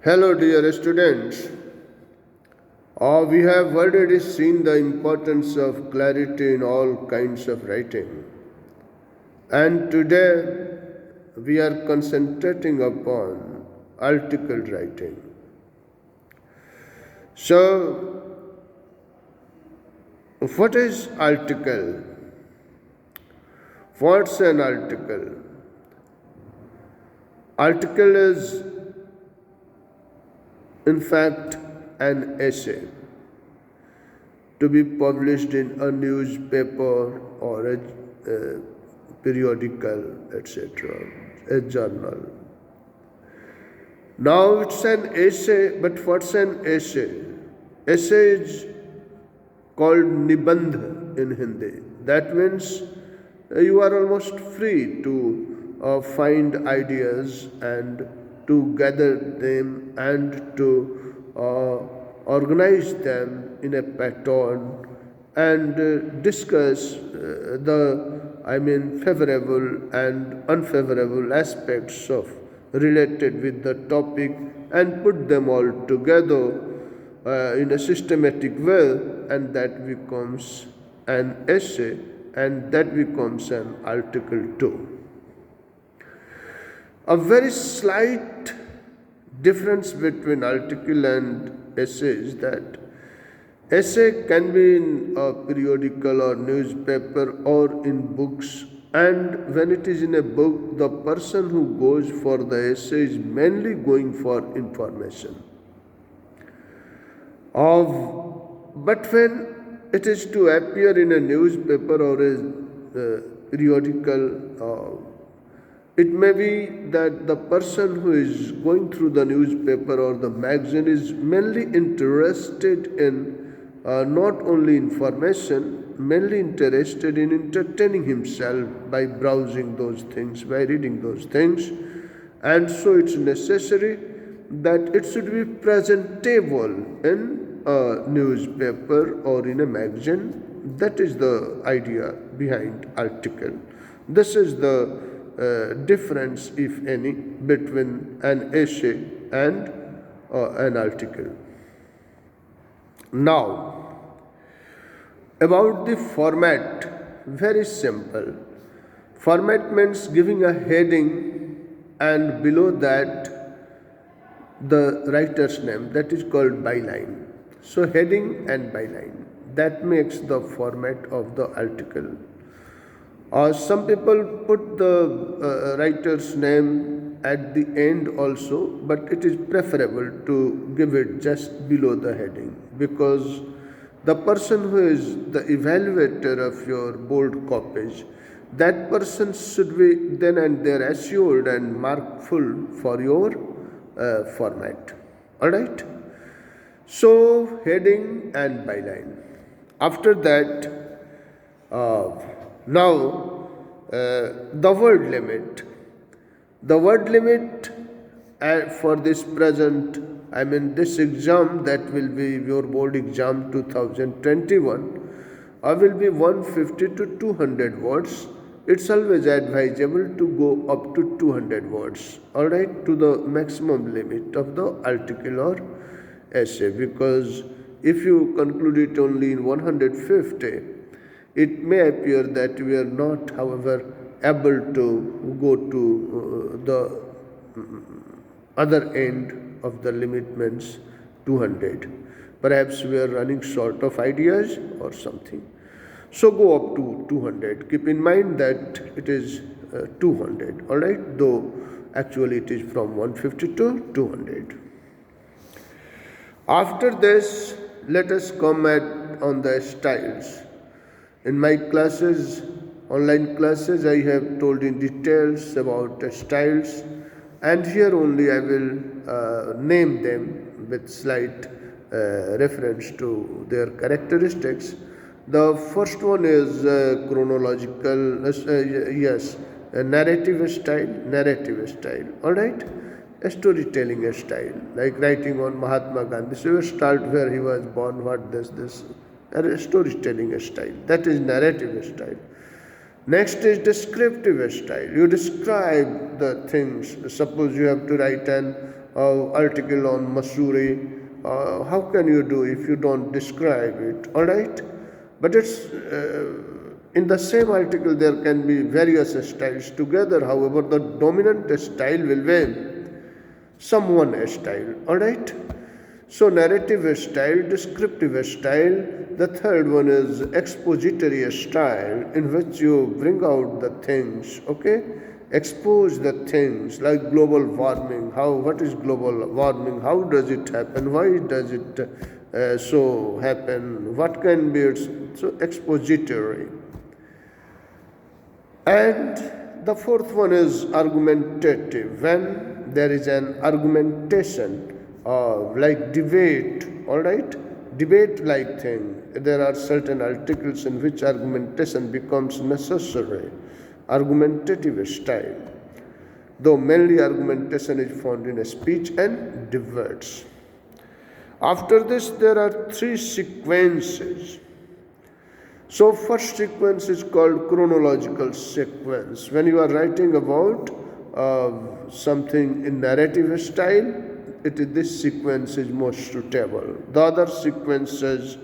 Hello, dear students. We have already seen the importance of clarity in all kinds of writing. And today we are concentrating upon article writing. So, what is article? What's an article? Article is, in fact, an essay to be published in a newspaper or a periodical, etc., a journal. Now it's an essay, but what's an essay? Essay is called nibandh in Hindi. That means you are almost free to find ideas and to gather them and to organize them in a pattern and discuss favorable and unfavorable aspects of related with the topic and put them all together in a systematic way, and that becomes an essay and that becomes an article too. A very slight difference between article and essay is that essay can be in a periodical or newspaper or in books, and when it is in a book, the person who goes for the essay is mainly going for information. But when it is to appear in a newspaper or a periodical, it may be that the person who is going through the newspaper or the magazine is mainly interested in not only information, mainly interested in entertaining himself by browsing those things, by reading those things. And so it's necessary that it should be presentable in a newspaper or in a magazine. That is the idea behind article. This is the difference, if any, between an essay and an article. Now, about the format, very simple. Format means giving a heading and below that the writer's name, that is called byline. So, heading and byline, that makes the format of the article. Some people put the writer's name at the end also, but it is preferable to give it just below the heading, because the person who is the evaluator of your bold copies, that person should be then and there assured and marked full for your format. Alright? So, heading and byline. After that, the word limit. The word limit for this present, this exam that will be your board exam 2021, will be 150 to 200 words. It's always advisable to go up to 200 words, alright, to the maximum limit of the article or essay, because if you conclude it only in 150, it may appear that we are not, however, able to go to the other end of the limit, means 200. Perhaps we are running short of ideas or something. So go up to 200. Keep in mind that it is 200, alright, though actually it is from 150 to 200. After this, let us comment on the styles. In my classes, online classes, I have told in details about the styles, and here only I will name them with slight reference to their characteristics. The first one is chronological, narrative style, alright? A storytelling style, like writing on Mahatma Gandhi. So you start where he was born, what this, a storytelling style. That is narrative style. Next is descriptive style. You describe the things. Suppose you have to write an article on Masuri. How can you do if you don't describe it? All right, but it's in the same article there can be various styles together. However, the dominant style will be someone style. All right. So narrative style, descriptive style. The third one is expository style, in which you bring out the things. Okay, expose the things like global warming. What is global warming? How does it happen? Why does it so happen? What can be its so expository? And the fourth one is argumentative. When there is an argumentation, like debate, all right, debate like thing, there are certain articles in which argumentation becomes necessary. Argumentative style, though mainly argumentation is found in speech and debates. After this, there are three sequences. So first sequence is called chronological sequence. When you are writing about something in narrative style, this sequence is most suitable. The other sequences,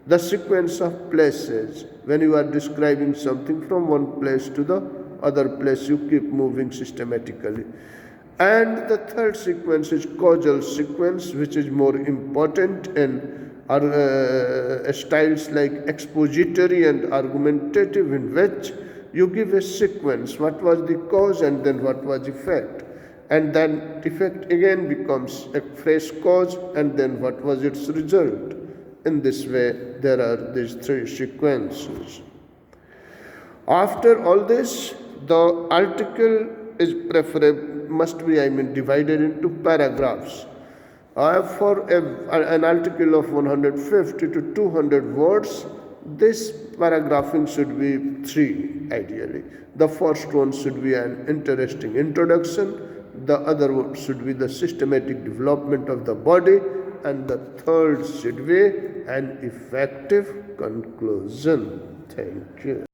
the sequence of places, when you are describing something from one place to the other place, you keep moving systematically. And the third sequence is causal sequence, which is more important in styles like expository and argumentative, in which you give a sequence, what was the cause and then what was effect, and then effect again becomes a fresh cause and then what was its result. In this way there are these three sequences. After all this, the article is must be divided into paragraphs. For an article of 150 to 200 words, this paragraphing should be three ideally. The first one should be an interesting introduction, the other one should be the systematic development of the body, and the third should be an effective conclusion. Thank you.